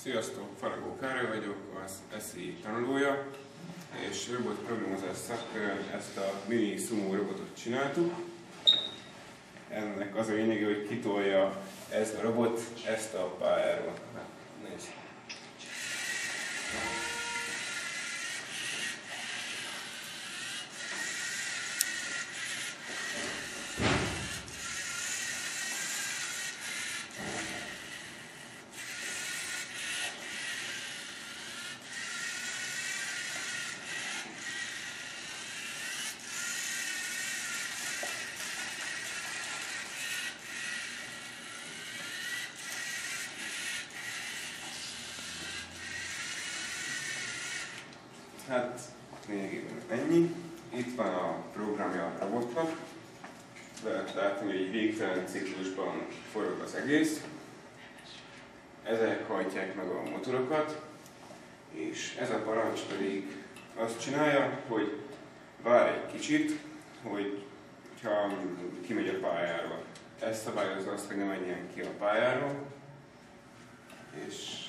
Sziasztok, Faragó Károly vagyok, az SZI tanulója, és robotprogramozás szakkör ezt a mini Szumó robotot csináltuk. Ennek az a lényege, hogy kitolja ez a robot ezt a pályáról. Nézd! Hát lényegében ennyi. Itt van a programja a robotnak. Lehet látni, hogy egy végtelen ciklusban forog az egész. Ezek hajtják meg a motorokat, és ez a parancs pedig azt csinálja, hogy vár egy kicsit, hogyha kimegy a pályáról. Ez szabályozza azt, hogy ne menjen ki a pályáról, és